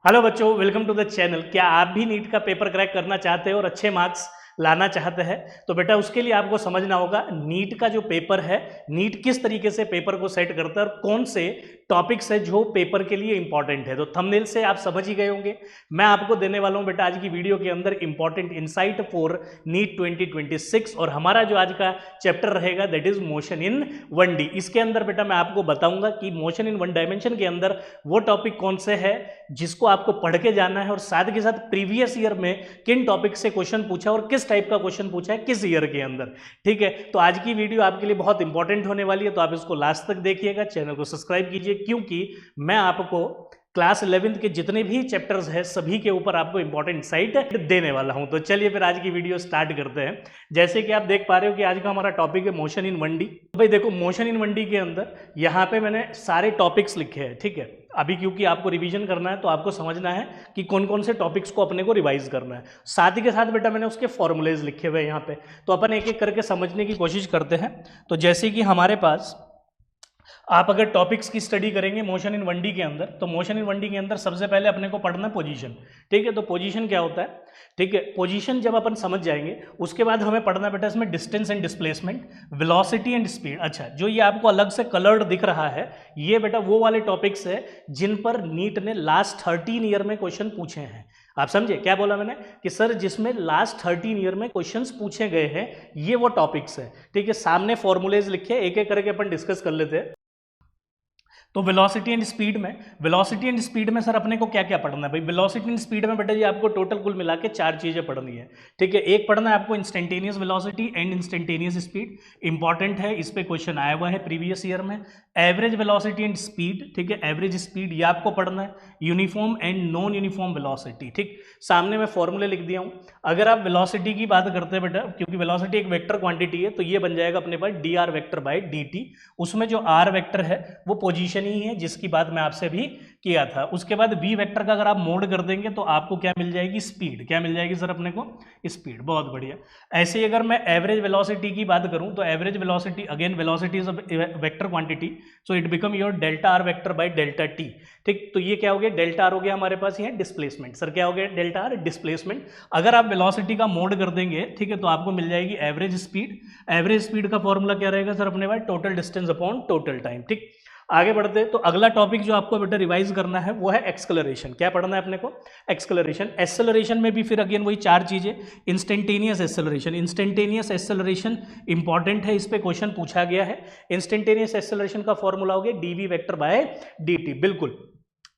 Hello बच्चों, welcome to the channel. क्या आप भी नीट का पेपर क्रैक करना चाहते हो और अच्छे मार्क्स लाना चाहते हैं? तो बेटा उसके लिए आपको समझना होगा नीट का जो पेपर है, नीट किस तरीके से पेपर को सेट करता है और कौन से टॉपिक्स है जो पेपर के लिए इंपॉर्टेंट है। तो थंबनेल से आप समझ ही गए होंगे, मैं आपको देने वाला हूं बेटा आज की वीडियो के अंदर इंपॉर्टेंट इनसाइट फॉर नीट 2026। और हमारा जो आज का चैप्टर रहेगा that is motion in 1D। इसके अंदर बेटा मैं आपको बताऊंगा कि मोशन इन 1 डायमेंशन के अंदर वो टॉपिक कौन से है जिसको आपको पढ़ के जाना है, और साथ के साथ प्रीवियस ईयर में किन टॉपिक से क्वेश्चन पूछा और किस टाइप का क्वेश्चन पूछा है किस ईयर के अंदर। ठीक है, तो आज की वीडियो आपके लिए बहुत इंपॉर्टेंट होने वाली है, तो आप इसको लास्ट तक देखिएगा, चैनल को सब्सक्राइब कीजिए, क्योंकि मैं आपको क्लास 11th के जितने भी चैप्टर्स हैं सभी के ऊपर आपको इंपॉर्टेंट साइट देने वाला हूं। तो चलिए फिर आज की वीडियो स्टार्ट करते हैं। जैसे कि आप देख पा रहे हो कि आज का हमारा टॉपिक है मोशन इन 1D। भाई देखो, मोशन इन 1D के अंदर यहाँ पे मैंने सारे टॉपिक्स लिखे हैं। ठीक है, अभी क्योंकि आपको रिवीजन करना है तो आपको समझना है कि कौन कौन से टॉपिक्स को अपने को रिवाइज करना है। साथ ही के साथ बेटा मैंने उसके फॉर्मूलेज लिखे हुए हैं यहाँ पे, तो अपन एक एक करके समझने की कोशिश करते हैं। तो जैसे कि हमारे पास आप अगर टॉपिक्स की स्टडी करेंगे मोशन इन 1D के अंदर, तो मोशन इन 1D के अंदर सबसे पहले अपने को पढ़ना पोजीशन। ठीक है, तो पोजीशन क्या होता है? ठीक है, पोजीशन जब अपन समझ जाएंगे उसके बाद हमें पढ़ना बेटा इसमें distance and displacement, velocity and speed. अच्छा, जो ये आपको अलग से कलर्ड दिख रहा है ये बेटा वो वाले टॉपिक्स है जिन पर नीट ने लास्ट 13 ईयर में क्वेश्चन पूछे हैं। आप समझे क्या बोला मैंने कि सर जिसमें लास्ट 13 ईयर में क्वेश्चंस पूछे गए हैं ये वो टॉपिक्स है। ठीक है, सामने फॉर्मूलेज लिखे, एक एक करके अपन डिस्कस कर लेते हैं। तो वेलोसिटी एंड स्पीड में सर अपने को क्या क्या पढ़ना है भाई? वेलोसिटी एंड स्पीड में बेटा जी आपको टोटल कुल मिला के 4 चीजें पढ़नी है। ठीक है, एक पढ़ना है आपको instantaneous velocity and instantaneous speed, important है, इस पे क्वेश्चन आया हुआ है प्रीवियस ईयर में। एवरेज वेलोसिटी एंड स्पीड, ठीक है, एवरेज स्पीड ये आपको पढ़ना है। Uniform and non uniform velocity, ठीक, सामने मैं फॉर्मूले लिख दिया हूं। अगर आप वेलोसिटी की बात करते हैं बेटा, क्योंकि वेलोसिटी एक वेक्टर क्वांटिटी है, तो ये बन जाएगा अपने पास D R vector by D T. उसमें जो आर वेक्टर है वो पोजीशन ही है जिसकी बात मैं आपसे भी किया था। उसके बाद वी वेक्टर का अगर आप मोड कर देंगे तो आपको क्या मिल जाएगी? स्पीड। क्या मिल जाएगी सर अपने को? स्पीड। बहुत बढ़िया। ऐसे ही अगर मैं एवरेज वेलोसिटी की बात करूं तो average velocity, again velocity is a vector quantity, so it become your delta R vector by delta T. ठीक, तो ये क्या हो गया? डेल्टा आर हो गया हमारे पास, ये डिस्प्लेसमेंट। सर क्या हो गया? Delta R displacement. अगर आप वेलोसिटी का मोड कर देंगे, ठीक है, तो आपको मिल जाएगी एवरेज स्पीड। एवरेज स्पीड का फॉर्मूला क्या रहेगा सर अपने पास? Total distance upon total time. ठीक, आगे बढ़ते हैं तो अगला टॉपिक जो आपको बेटा रिवाइज करना है वो है एक्सलरेशन। क्या पढ़ना है अपने को? एक्सलरेशन। एक्सलरेशन में भी फिर अगेन वही 4 चीजें। Instantaneous acceleration, instantaneous acceleration important है, इस पे क्वेश्चन पूछा गया है। इंस्टेंटेनियस एक्सलरेशन का फॉर्मूला हो गया डीवी वेक्टर बाय dt। बिल्कुल।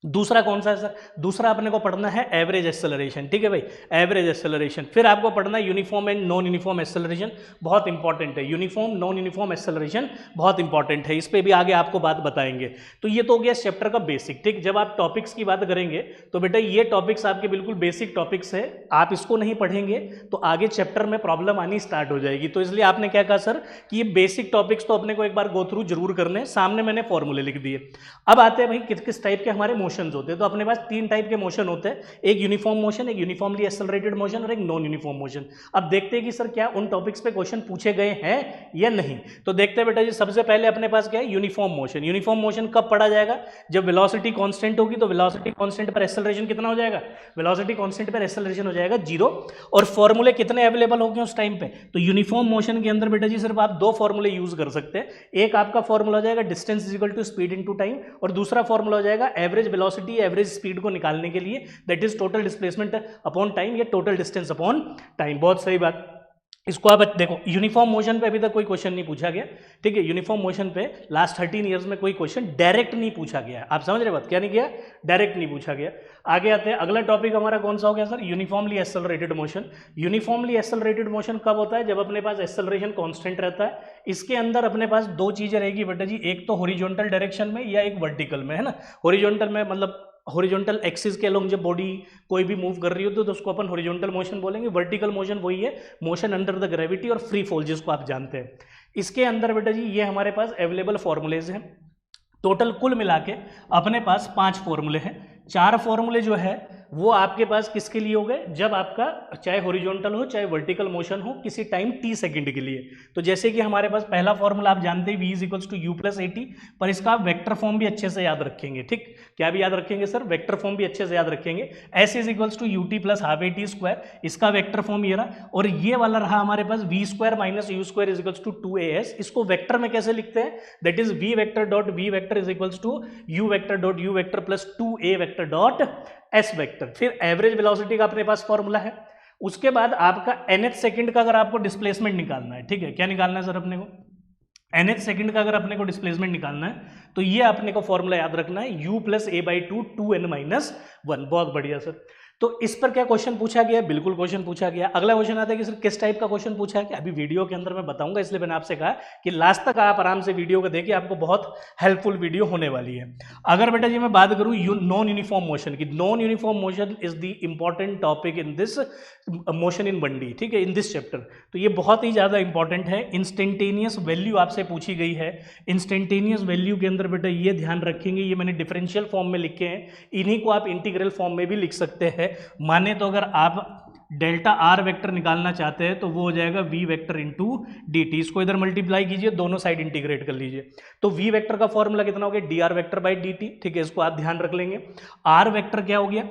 दूसरा कौन सा है सर? दूसरा अपने को पढ़ना है एवरेज एक्सेलरेशन। ठीक है भाई, एवरेज एक्सेलरेशन। फिर आपको पढ़ना है uniform and non uniform acceleration, बहुत इंपॉर्टेंट है। यूनिफॉर्म नॉन यूनिफॉर्म एक्सेलरेशन बहुत इंपॉर्टेंट है, इस पे भी आगे आपको बात बताएंगे। तो ये तो हो गया चैप्टर का बेसिक। ठीक, जब आप टॉपिक्स की बात करेंगे तो बेटा ये टॉपिक्स आपके बिल्कुल बेसिक टॉपिक्स है, आप इसको नहीं पढ़ेंगे तो आगे चैप्टर में प्रॉब्लम आनी स्टार्ट हो जाएगी। तो इसलिए आपने क्या कहा सर कि ये बेसिक टॉपिक्स तो अपने को एक बार गो थ्रू जरूर करने। सामने मैंने फॉर्मूले लिख दिए। अब आते हैं भाई किस किस टाइप के हमारे मोशंस होते हैं। तो अपने पास 3 टाइप के मोशन होते हैं, एक यूनिफॉर्म मोशन, एक यूनिफॉर्मली एक्सेलरेटेड मोशन और एक नॉन यूनिफॉर्म मोशन। अब देखते हैं कि सर क्या उन टॉपिक्स पे क्वेश्चन पूछे गए हैं या नहीं। तो देखते हैं बेटा जी, सबसे पहले अपने पास क्या है? Uniform motion. यूनिफॉर्म मोशन कब पढ़ा जाएगा? जब वेलोसिटी कांस्टेंट होगी। तो वेलोसिटी कांस्टेंट पर एक्सेलरेशन कितना हो जाएगा? वेलोसिटी कांस्टेंट पर एक्सेलरेशन हो जाएगा 0। और फॉर्मूले कितने अवेलेबल होंगे उस टाइम पे? तो यूनिफॉर्म मोशन के अंदर बेटा जी सिर्फ आप 2 फॉर्मूले यूज कर सकते हैं। एक आपका फॉर्मूला हो जाएगा distance is equal to speed into time, और दूसरा फॉर्मूला हो जाएगा एवरेज वेलोसिटी एवरेज स्पीड को निकालने के लिए, that is total displacement upon time या टोटल डिस्टेंस अपॉन टाइम। बहुत सही बात। इसको आप देखो, यूनिफॉर्म मोशन पे अभी तक कोई क्वेश्चन नहीं पूछा गया। ठीक है, यूनिफॉर्म मोशन पे लास्ट 13 इयर्स में कोई क्वेश्चन डायरेक्ट नहीं पूछा गया। आप समझ रहे बात? क्या नहीं किया? डायरेक्ट नहीं पूछा गया। आगे आते हैं, अगला टॉपिक हमारा कौन सा हो गया sir? Uniformly accelerated motion. Uniformly accelerated motion कब होता है? जब अपने पास एक्सेलरेशन कांस्टेंट रहता है। इसके अंदर अपने पास 2 चीजें रहेगी बेटा जी, एक तो हॉरिजॉन्टल डायरेक्शन में या एक वर्टिकल में, है ना। हॉरिजॉन्टल में मतलब हॉरिजॉन्टल एक्सिस के अलोंग जब बॉडी कोई भी मूव कर रही हो तो उसको अपन हॉरिजॉन्टल मोशन बोलेंगे। वर्टिकल मोशन वही है मोशन अंडर द ग्रेविटी और फ्री फॉल जिसको आप जानते हैं। इसके अंदर बेटा जी ये हमारे पास अवेलेबल फॉर्मूलेज हैं। टोटल कुल मिला के अपने पास 5 फॉर्मूले हैं। 4 फॉर्मूले जो है वो आपके पास किसके लिए हो गए, जब आपका चाहे हॉरिजॉन्टल हो चाहे वर्टिकल मोशन हो किसी टाइम t सेकंड के लिए। तो जैसे कि हमारे पास पहला फॉर्मूला आप जानते हैं v is equals to u plus at, पर इसका आप वेक्टर फॉर्म भी अच्छे से याद रखेंगे। ठीक, क्या भी याद रखेंगे सर, वेक्टर फॉर्म भी अच्छे से याद रखेंगे। s is equals to ut plus half at square, इसका वेक्टर फॉर्म ये रहा, और ये वाला रहा हमारे पास v square minus u square is equals to 2as। इसको वेक्टर में कैसे लिखते हैं, that is v vector dot v vector is equals to u vector dot u vector plus 2a vector dot s vector. फिर average velocity का अपने पास formula है। उसके बाद आपका nth सेकंड का अगर आपको डिस्प्लेसमेंट निकालना है, ठीक है, क्या निकालना है सर अपने को, nth सेकंड का अगर अपने को डिस्प्लेसमेंट निकालना है तो ये अपने को फॉर्मूला याद रखना है, u plus a by 2 2n minus 1। बहुत बढ़िया सर। तो इस पर क्या क्वेश्चन पूछा गया, बिल्कुल क्वेश्चन पूछा गया। अगला क्वेश्चन आता है कि सर किस टाइप का क्वेश्चन पूछा है, अभी वीडियो के अंदर मैं बताऊंगा, इसलिए मैंने आपसे कहा कि लास्ट तक आप आराम से वीडियो को देखिए, आपको बहुत हेल्पफुल वीडियो होने वाली है। अगर बेटा जी मैं बात करूं नॉन यूनिफॉर्म मोशन की, non uniform motion is the important topic in this motion in 1D, ठीक है, इन दिस चैप्टर। तो ये बहुत ही ज्यादा इंपॉर्टेंट है। इंस्टेंटेनियस वैल्यू आपसे पूछी गई है। इंस्टेंटेनियस वैल्यू के अंदर बेटा ये ध्यान रखेंगे, ये मैंने डिफरेंशियल फॉर्म में लिखे हैं, इन्हीं को आप इंटीग्रल फॉर्म में भी लिख सकते हैं। माने तो अगर आप डेल्टा आर वेक्टर निकालना चाहते हैं तो वो हो जाएगा v vector into D T. इसको इधर मल्टीप्लाई कीजिए, दोनों साइड इंटीग्रेट कर लीजिए, तो v वेक्टर का फॉर्मूला कितना हो गया, D R vector by D T. ठीक है, इसको आप ध्यान रख लेंगे। आर वेक्टर क्या हो गया,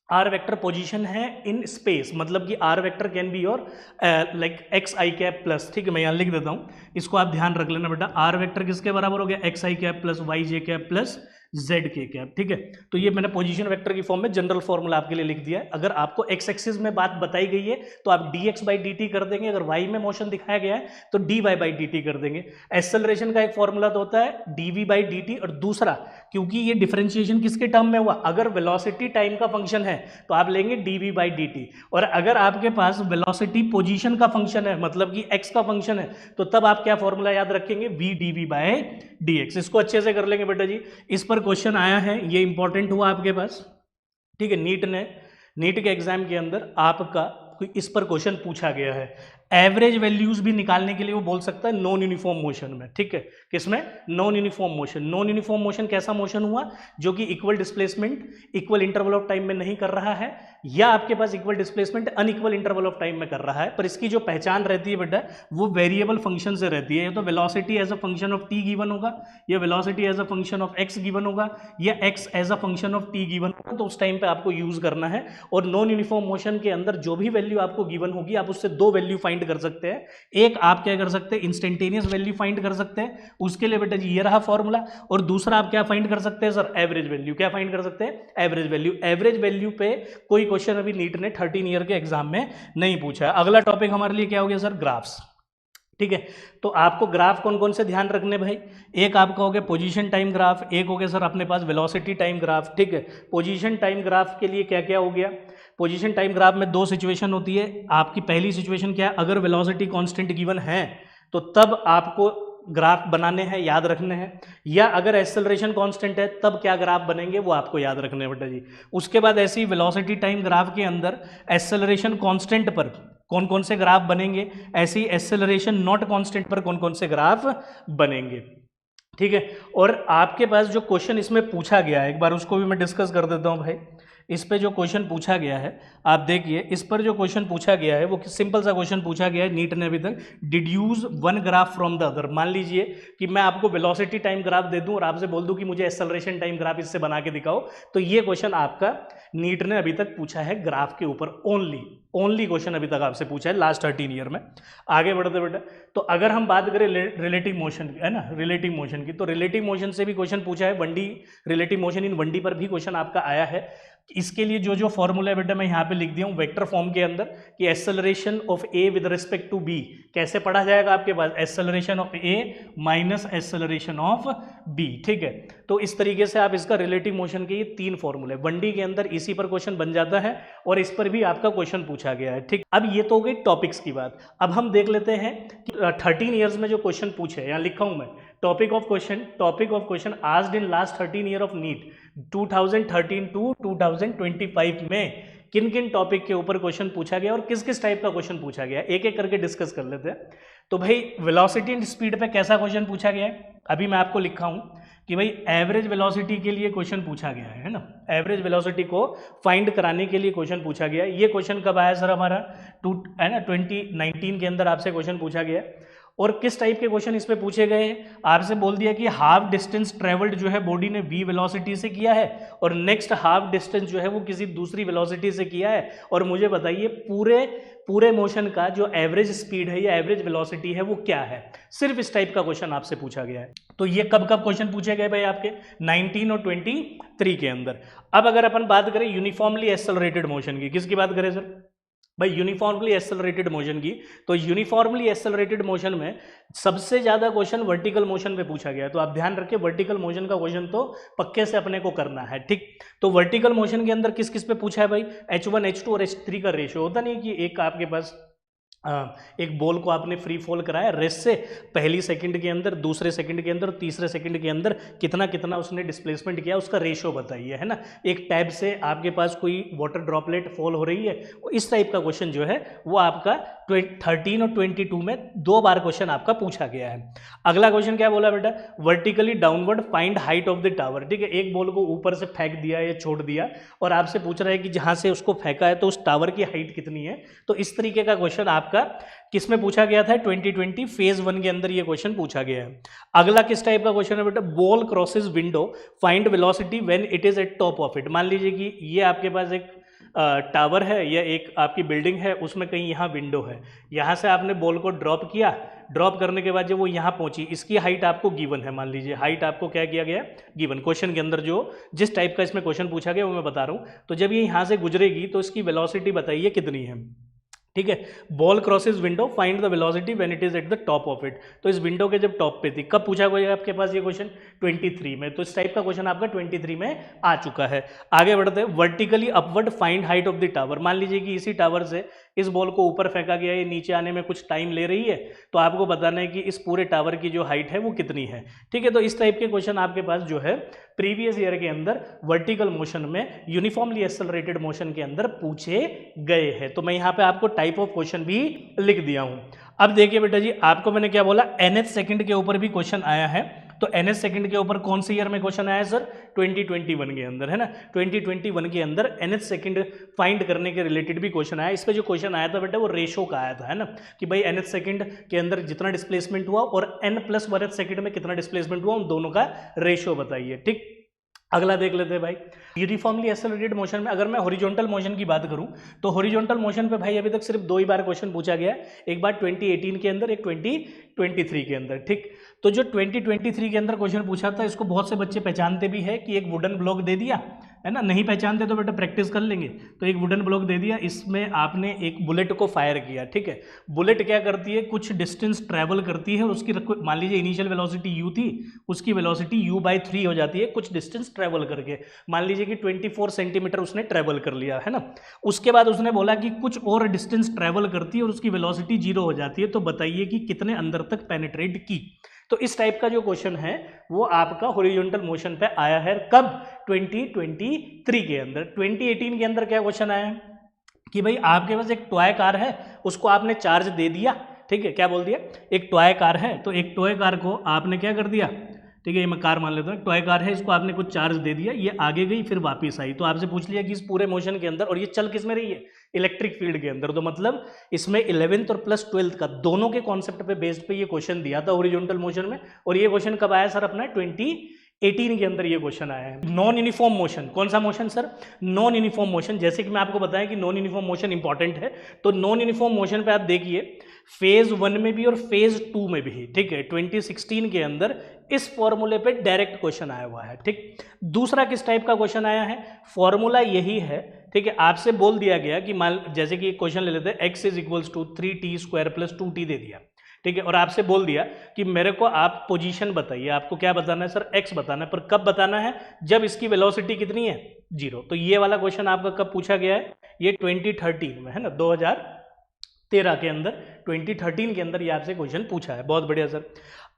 आर वेक्टर पोजीशन है इन स्पेस, मतलब कि R vector can be your like X I cap plus, ठीक है, मैं यहाँ लिख देता हूँ, इसको आप ध्यान रख लेना बेटा। आर वेक्टर किसके बराबर हो गया, x I cap plus Y J cap plus Z के कैप। ठीक है, तो ये मैंने पोजीशन वेक्टर की फॉर्म में जनरल फॉर्मूला आपके लिए लिख दिया है। अगर आपको एक्स एक्सिस में बात बताई गई है तो आप dx बाई dt कर देंगे, अगर y में मोशन दिखाया गया है तो dy बाई dt कर देंगे। एक्सेलरेशन का एक फॉर्मूला तो होता है dv बाई dt, और दूसरा क्योंकि ये डिफरेंशिएशन किसके टर्म में हुआ, अगर वेलोसिटी टाइम का फंक्शन है तो आप लेंगे dv बाई dt, और अगर आपके पास वेलोसिटी पोजीशन का फंक्शन है मतलब कि x का फंक्शन है तो तब आप क्या फॉर्मूला याद रखेंगे, v dv बाई dx। इसको अच्छे से कर लेंगे बेटा जी। इस पर क्वेश्चन आया है, ये इंपॉर्टेंट हुआ आपके पास, ठीक है, नीट के एग्जाम के अंदर आपका इस पर क्वेश्चन पूछा गया है। एवरेज वैल्यूज भी निकालने के लिए वो बोल सकता है नॉन यूनिफॉर्म मोशन में, ठीक है, किसमें, non uniform motion. Non uniform motion कैसा मोशन हुआ, जो कि equal displacement equal interval of time में नहीं कर रहा है, या आपके पास equal displacement unequal interval of time में कर रहा है, पर इसकी जो पहचान रहती है बेटा वो वेरिएबल फंक्शन से रहती है। या तो velocity as a function of T given होगा, या velocity as a function of X given होगा, या X as a function of T given होगा, तो उस टाइम पे आपको यूज करना है। और नॉन यूनिफॉर्म मोशन के अंदर जो भी वैल्यू आपको गिवन होगी आप उससे दो वैल्यू फाइंड कर सकते हैं। एक आप क्या कर सकते हैं, इंस्टेंटेनियस वैल्यू फाइंड कर सकते हैं, उसके लिए बेटा जी ये रहा फॉर्मूला। और दूसरा आप क्या फाइंड कर सकते हैं सर, एवरेज वैल्यू। क्या फाइंड कर सकते हैं, एवरेज वैल्यू। एवरेज वैल्यू पे कोई क्वेश्चन अभी नीट ने 13 ईयर के एग्जाम में नहीं पूछा है। अगला टॉपिक हमारे लिए क्या हो गया सर, ग्राफ्स। ठीक है, तो आपको ग्राफ कौन कौन से ध्यान रखने भाई, एक आपका हो गया पोजीशन टाइम ग्राफ, एक हो गया सर अपने पास वेलोसिटी टाइम ग्राफ। ठीक है, पोजीशन टाइम ग्राफ के लिए क्या क्या हो गया, पोजीशन टाइम ग्राफ में दो सिचुएशन होती है। आपकी पहली सिचुएशन क्या है, अगर वेलोसिटी कांस्टेंट गिवन है तो तब आपको ग्राफ बनाने हैं, याद रखने हैं, या अगर एक्सेलरेशन कांस्टेंट है तब क्या ग्राफ बनेंगे वो आपको याद रखने हैं बेटा जी। उसके बाद ऐसी वेलोसिटी टाइम ग्राफ के अंदर एक्सेलरेशन कांस्टेंट पर कौन कौन से ग्राफ बनेंगे, ऐसे ही एक्सेलरेशन नॉट कांस्टेंट पर कौन कौन से ग्राफ बनेंगे। ठीक है, और आपके पास जो क्वेश्चन इसमें पूछा गया है एक बार उसको भी मैं डिस्कस कर देता हूं भाई। इस पे जो क्वेश्चन पूछा गया है आप देखिए, इस पर जो क्वेश्चन पूछा गया है वो सिंपल सा क्वेश्चन पूछा गया है नीट ने अभी तक, deduce one graph from the other. मान लीजिए कि मैं आपको वेलोसिटी टाइम ग्राफ दे दूं और आपसे बोल दूं कि मुझे एक्सेलरेशन टाइम ग्राफ इससे बना के दिखाओ, तो ये क्वेश्चन आपका नीट ने अभी तक पूछा है ग्राफ के ऊपर, ओनली क्वेश्चन अभी तक आपसे पूछा है लास्ट 13 ईयर में। आगे बढ़ते बेटा, तो अगर हम बात करें रिलेटिव मोशन की, है ना, रिलेटिव मोशन की, तो रिलेटिव मोशन से भी क्वेश्चन पूछा है, 1D relative motion in 1D पर भी क्वेश्चन आपका आया है। इसके लिए जो जो फॉर्मूला है बेटा मैं यहाँ पे लिख दिया हूँ वेक्टर फॉर्म के अंदर, कि acceleration of A with respect to B कैसे पढ़ा जाएगा आपके पास, acceleration of A minus acceleration of B. ठीक है, तो इस तरीके से आप इसका रिलेटिव मोशन के ये तीन फॉर्मूले 1D के अंदर इसी पर क्वेश्चन बन जाता है, और इस पर भी आपका क्वेश्चन पूछा गया है। ठीक, अब ये तो हो गई टॉपिक्स की बात। अब हम देख लेते हैं कि 13 ईयर्स में जो क्वेश्चन पूछे, यहाँ लिखा हूं मैं, topic of question asked in last 13 year of NEET 2013 to 2025 में किन किन टॉपिक के ऊपर क्वेश्चन पूछा गया और किस किस टाइप का क्वेश्चन पूछा गया, एक एक करके डिस्कस कर लेते हैं। तो भाई वेलोसिटी एंड स्पीड पे कैसा क्वेश्चन पूछा गया है, अभी मैं आपको लिखा हूं, कि भाई एवरेज वेलोसिटी के लिए क्वेश्चन पूछा गया है ना, एवरेज वेलोसिटी को फाइंड कराने के लिए क्वेश्चन पूछा गया है। ये क्वेश्चन कब आया सर हमारा है ना 2019 के अंदर आपसे क्वेश्चन पूछा गया है। और किस टाइप के क्वेश्चन इस पे पूछे गए हैं, आपसे बोल दिया कि हाफ डिस्टेंस ट्रेवल्ड जो है बॉडी ने v वेलोसिटी से किया है और नेक्स्ट हाफ डिस्टेंस जो है वो किसी दूसरी वेलोसिटी से किया है, और मुझे बताइए पूरे मोशन का जो एवरेज स्पीड है या एवरेज वेलोसिटी है वो क्या है। सिर्फ इस टाइप का क्वेश्चन आपसे पूछा गया है। तो ये कब कब क्वेश्चन पूछे गए भाई आपके 19 और 23 के अंदर। अब अगर अपन बात करें यूनिफॉर्मली एक्सेलरेटेड मोशन की, किसकी बात करें सर भाई यूनिफॉर्मली एक्सेलरेटेड मोशन की, तो यूनिफॉर्मली एक्सेलरेटेड मोशन में सबसे ज्यादा क्वेश्चन वर्टिकल मोशन पे पूछा गया है। तो आप ध्यान रखें वर्टिकल मोशन का क्वेश्चन तो पक्के से अपने को करना है, ठीक। तो वर्टिकल मोशन के अंदर किस किस पे पूछा है भाई, H1 H2 और H3 का रेशियो होता नहीं कि एक आपके पास एक बॉल को आपने फ्री फॉल कराया रेस से, पहली सेकंड के अंदर, दूसरे सेकंड के अंदर, तीसरे सेकंड के अंदर कितना कितना उसने डिस्प्लेसमेंट किया, उसका रेशियो बताइए, है ना। एक टैब से आपके पास कोई वाटर ड्रॉपलेट फॉल हो रही है, इस टाइप का क्वेश्चन जो है वो आपका 13 और 22 में 2 बार क्वेश्चन आपका पूछा गया है। अगला क्वेश्चन क्या बोला बेटा, vertically downward find height of the tower, ठीक है। एक बॉल को ऊपर से फेंक दिया या छोड़ दिया और आपसे पूछ रहा है कि जहां से उसको फेंका है तो उस टावर की हाइट कितनी है। तो इस तरीके का क्वेश्चन आपका किसमें पूछा गया था 2020 फेज 1 के अंदर ये क्वेश्चन पूछा गया है। अगला किस टाइप का क्वेश्चन है बेटा, ball crosses window find velocity when it is eight top of it. मान लीजिए कि ये आपके पास एक टावर है या एक आपकी बिल्डिंग है, उसमें कहीं यहाँ विंडो है, यहाँ से आपने बॉल को ड्रॉप किया, ड्रॉप करने के बाद जब वो यहाँ पहुंची, इसकी हाइट आपको गिवन है, मान लीजिए हाइट आपको क्या किया गया गिवन, क्वेश्चन के अंदर जो जिस टाइप का इसमें क्वेश्चन पूछा गया वो मैं बता रहा हूँ। तो जब ये यहाँ से गुजरेगी तो इसकी वेलोसिटी बताइए कितनी है, ठीक है। Ball crosses window find the velocity when it is at the top of it. तो इस विंडो के जब टॉप पे थी, कब पूछा गया आपके पास ये क्वेश्चन 23 में। तो इस टाइप का क्वेश्चन आपका 23 में आ चुका है। आगे बढ़ते हैं, vertically upward find height of the tower. मान लीजिए कि इसी टावर से इस बॉल को ऊपर फेंका गया, ये नीचे आने में कुछ टाइम ले रही है, तो आपको बताना है कि इस पूरे टावर की जो हाइट है वो कितनी है, ठीक है। तो इस टाइप के क्वेश्चन आपके पास जो है प्रीवियस ईयर के अंदर वर्टिकल मोशन में यूनिफॉर्मली एक्सेलरेटेड मोशन के अंदर पूछे गए हैं। तो मैं यहाँ पे आपको टाइप ऑफ क्वेश्चन भी लिख दिया हूं। अब देखिए बेटा जी, आपको मैंने क्या बोला, nth सेकंड के ऊपर भी क्वेश्चन आया है। तो nth सेकंड के ऊपर कौन से ईयर में क्वेश्चन आया है सर, 2021 के अंदर, है ना। 2021 के अंदर nth सेकंड फाइंड करने के रिलेटेड भी क्वेश्चन आया। इस पे जो क्वेश्चन आया था बेटा वो रेशो का आया था, है ना, कि भाई nth सेकंड के अंदर जितना डिस्प्लेसमेंट हुआ और n+1th सेकंड में कितना डिस्प्लेसमेंट हुआ, उन दोनों का रेशो बताइए, ठीक। अगला देख लेते हैं भाई, यूनिफॉर्मली एक्सेलरेटेड मोशन में अगर मैं हॉरिजॉन्टल मोशन की बात करूं तो हॉरिजॉन्टल मोशन पे भाई अभी तक सिर्फ 2 ही बार क्वेश्चन पूछा गया है, एक बार 2018 के अंदर, एक 2023 के अंदर, ठीक। तो जो 2023 के अंदर क्वेश्चन पूछा था, इसको बहुत से बच्चे पहचानते भी है कि एक वुडन ब्लॉक दे दिया, है ना। नहीं पहचानते तो बेटा प्रैक्टिस कर लेंगे। तो एक वुडन ब्लॉक दे दिया, इसमें आपने एक बुलेट को फायर किया, ठीक है। बुलेट क्या करती है, कुछ डिस्टेंस ट्रैवल करती है और उसकी मान लीजिए इनिशियल वेलोसिटी u थी, उसकी वेलोसिटी u/3 हो जाती है कुछ डिस्टेंस ट्रैवल करके। मान लीजिए कि 24 सेंटीमीटर उसने ट्रैवल कर लिया, है ना। उसके बाद उसने बोला कि कुछ और डिस्टेंस ट्रैवल करती है और उसकी वेलोसिटी 0 हो जाती है, तो बताइए कि कितने अंदर तक पेनिट्रेट की। तो इस टाइप का जो क्वेश्चन है वो आपका हॉरिजॉन्टल मोशन पे आया है, कब 2023 के अंदर। 2018 के अंदर क्या क्वेश्चन आया है कि भाई आपके पास एक टॉय कार है, उसको आपने चार्ज दे दिया, ठीक है। क्या बोल दिया, एक टॉय कार है, तो एक टॉय कार को आपने क्या कर दिया, ठीक है, ये मैं कार मान लेता हूँ, टॉय कार है, इसको आपने कुछ चार्ज दे दिया, ये आगे गई फिर वापस आई। तो आपसे पूछ लिया कि इस पूरे मोशन के अंदर, और ये चल किस में रही है, इलेक्ट्रिक फील्ड के अंदर। तो मतलब इसमें 11th और +12th का दोनों के कॉन्सेप्ट पे बेस्ड पे ये क्वेश्चन दिया था हॉरिजॉन्टल मोशन में। और ये क्वेश्चन कब आया सर अपना 2018 के अंदर ये क्वेश्चन आया है। नॉन यूनिफॉर्म मोशन, कौन सा motion sir, non uniform motion. जैसे कि मैं आपको बताया कि नॉन यूनिफॉर्म मोशन इंपॉर्टेंट है, तो नॉन यूनिफॉर्म मोशन पे आप देखिए फेज 1 में भी और फेज 2 में भी, ठीक है। 2016 के अंदर इस फॉर्मूले पे डायरेक्ट क्वेश्चन आया हुआ है, ठीक। दूसरा किस टाइप का क्वेश्चन आया है, फॉर्मूला यही है, ठीक है। आपसे बोल दिया गया कि मान जैसे कि क्वेश्चन ले लेते हैं, x = 3t² + 2t दे दिया, ठीक है। और आपसे बोल दिया कि मेरे को आप पोजीशन बताइए, आपको क्या बताना है सर, x बताना है, पर कब बताना है, जब इसकी वेलोसिटी कितनी है 0। तो ये वाला क्वेश्चन आपका कब पूछा गया है, ये 2013 में, है ना, 2013 के अंदर, 2013 के अंदर ये आपसे क्वेश्चन पूछा है। बहुत बढ़िया सर।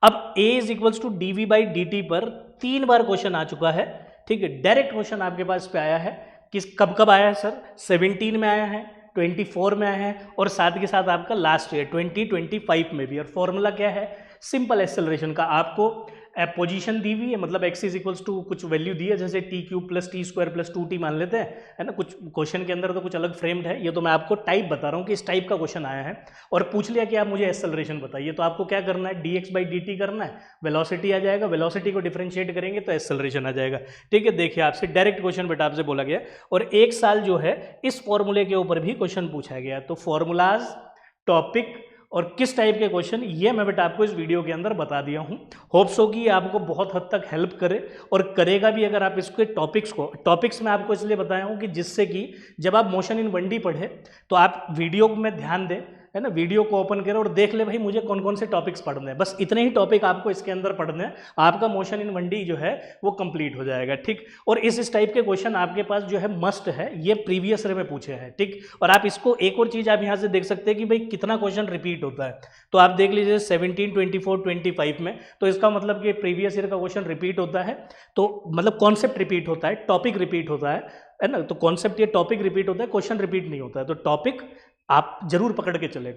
अब a = dv/dt पर 3 बार क्वेश्चन आ चुका है, ठीक है। डायरेक्ट क्वेश्चन आपके पास पे आया है, किस कब कब आया है सर, 17 में आया है, 24 में आया है, और साथ के साथ आपका लास्ट ईयर 2025 में भी। और फॉर्मूला क्या है, सिंपल एक्सेलरेशन का। आपको पोजीशन दी हुई है, मतलब x इज इक्वल्स टू कुछ वैल्यू दी है, जैसे T cube plus T square plus 2t मान लेते हैं, है ना। कुछ क्वेश्चन के अंदर तो कुछ अलग फ्रेम्ड है, ये तो मैं आपको टाइप बता रहा हूँ कि इस टाइप का क्वेश्चन आया है और पूछ लिया कि आप मुझे एक्सेलरेशन बताइए, तो आपको क्या करना है, dx/dt करना है, वेलोसिटी आ जाएगा, वेलोसिटी को डिफरेंशिएट करेंगे तो एक्सेलरेशन आ जाएगा। ठीक है, देखिए आपसे डायरेक्ट क्वेश्चन बेटा आपसे बोला गया, और एक साल जो है इस फॉर्मूले के ऊपर भी क्वेश्चन पूछा गया। तो फॉर्मूलाज, टॉपिक और किस टाइप के क्वेश्चन, ये मैं बेटा आपको इस वीडियो के अंदर बता दिया हूं। होप्स हो कि ये आपको बहुत हद तक हेल्प करे और करेगा भी अगर आप इसके टॉपिक्स में आपको इसलिए बताया हूं कि जिससे कि जब आप मोशन इन 1D पढ़े तो आप वीडियो में ध्यान दें, है ना, वीडियो को ओपन करें और देख ले भाई मुझे कौन कौन से टॉपिक्स पढ़ने हैं, बस इतने ही टॉपिक आपको इसके अंदर पढ़ने हैं, आपका मोशन इन 1D जो है वो कंप्लीट हो जाएगा। ठीक, और इस टाइप के क्वेश्चन आपके पास जो है मस्ट है, ये प्रीवियस ईयर में पूछे हैं। ठीक, और आप इसको एक और चीज आप यहाँ से देख सकते हैं कि भाई कितना क्वेश्चन रिपीट होता है, तो आप देख लीजिए 17, 24, 25 में, तो इसका मतलब कि प्रीवियस ईयर का क्वेश्चन रिपीट होता है, तो मतलब कॉन्सेप्ट रिपीट होता है, टॉपिक रिपीट होता है ना, तो कॉन्सेप्ट ये टॉपिक रिपीट होता है, क्वेश्चन रिपीट नहीं होता है, तो टॉपिक आप जरूर पकड़ के चले।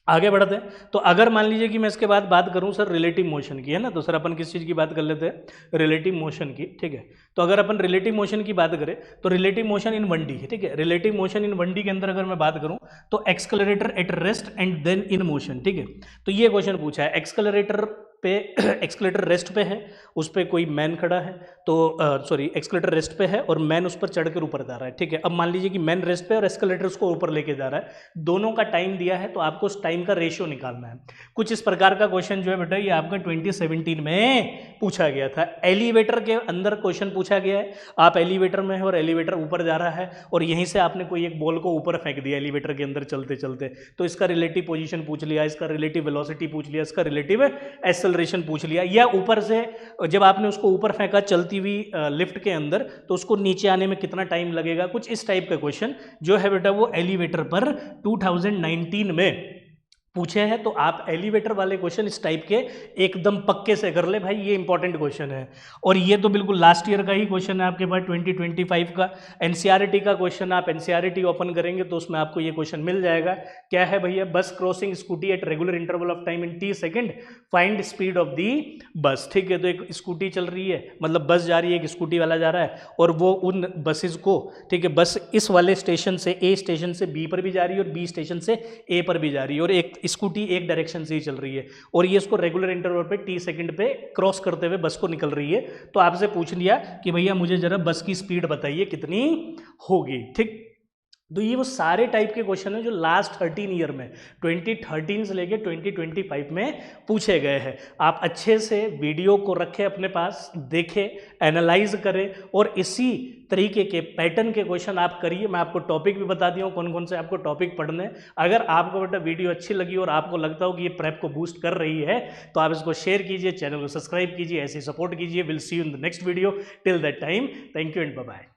आगे बढ़ते हैं, तो अगर मान लीजिए कि मैं इसके बाद बात करूं सर रिलेटिव मोशन की, है ना, तो सर अपन किस चीज़ की बात कर लेते हैं, रिलेटिव मोशन की। ठीक है, तो अगर अपन रिलेटिव मोशन की बात करें तो रिलेटिव मोशन इन 1D है। ठीक है, रिलेटिव मोशन इन 1D के अंदर अगर मैं बात करूं तो accelerator at rest and then in motion. ठीक है, तो ये क्वेश्चन पूछा है, एक्सक्लरेटर पे एक्सक्लेटर रेस्ट पे है, उस पर कोई मैन खड़ा है, तो सॉरी एक्सक्लेटर रेस्ट पे है और मैन उस पर चढ़कर ऊपर जा रहा है। ठीक है, अब मान लीजिए कि मैन रेस्ट पे और एक्सक्लेटर उसको ऊपर लेके जा रहा है, दोनों का टाइम दिया है, तो आपको उस टाइम का रेशियो निकालना है। कुछ इस प्रकार का क्वेश्चन जो है बेटा ये आपका 2017 में पूछा गया था। एलिवेटर के अंदर क्वेश्चन पूछा गया है, आप एलिवेटर में है और एलिवेटर ऊपर जा रहा है और यहीं से आपने कोई एक बॉल को ऊपर फेंक दिया एलिवेटर के अंदर चलते चलते, तो इसका रिलेटिव पोजीशन पूछ लिया, इसका रिलेटिव वेलोसिटी पूछ लिया, इसका रिलेटिव एक्सेलरेशन पूछ लिया, या ऊपर से जब आपने उसको ऊपर फेंका चलती हुई लिफ्ट के अंदर तो उसको नीचे आने में कितना टाइम लगेगा। कुछ इस टाइप का क्वेश्चन जो है बेटा वो एलिवेटर पर 2019 में पूछे हैं, तो आप एलिवेटर वाले क्वेश्चन इस टाइप के एकदम पक्के से कर ले भाई, ये इंपॉर्टेंट क्वेश्चन है। और ये तो बिल्कुल लास्ट ईयर का ही क्वेश्चन है आपके पास 2025 का। एनसीईआरटी का क्वेश्चन, आप एनसीईआरटी ओपन करेंगे तो उसमें आपको ये क्वेश्चन मिल जाएगा। क्या है भैया, बस crossing scooty at regular interval of time in t second, find speed of the बस। ठीक है, तो एक स्कूटी चल रही है, मतलब बस जा रही है, एक स्कूटी वाला जा रहा है और वो उन बसेस को, ठीक है, बस इस वाले स्टेशन से ए स्टेशन से बी पर भी जा रही है और बी स्टेशन से ए पर भी जा रही है, और एक स्कूटी एक डायरेक्शन से ही चल रही है और ये इसको रेगुलर इंटरवल पे t सेकंड पे क्रॉस करते हुए बस को निकल रही है। तो आपसे पूछ लिया कि भैया मुझे जरा बस की स्पीड बताइए कितनी होगी। ठीक, तो ये वो सारे टाइप के क्वेश्चन हैं जो लास्ट 13 ईयर में 2013 से लेके 2025 में पूछे गए हैं। आप अच्छे से वीडियो को रखें अपने पास, देखें, एनालाइज करें और इसी तरीके के पैटर्न के क्वेश्चन आप करिए। मैं आपको टॉपिक भी बता दिया हूँ कौन कौन से आपको टॉपिक पढ़ने हैं। अगर आपको बेटा वीडियो अच्छी लगी और आपको लगता हो कि ये प्रेप को बूस्ट कर रही है तो आप इसको शेयर कीजिए, चैनल को सब्सक्राइब कीजिए, ऐसे सपोर्ट कीजिए। Will see you in the next video. Till that time, thank you and bye bye.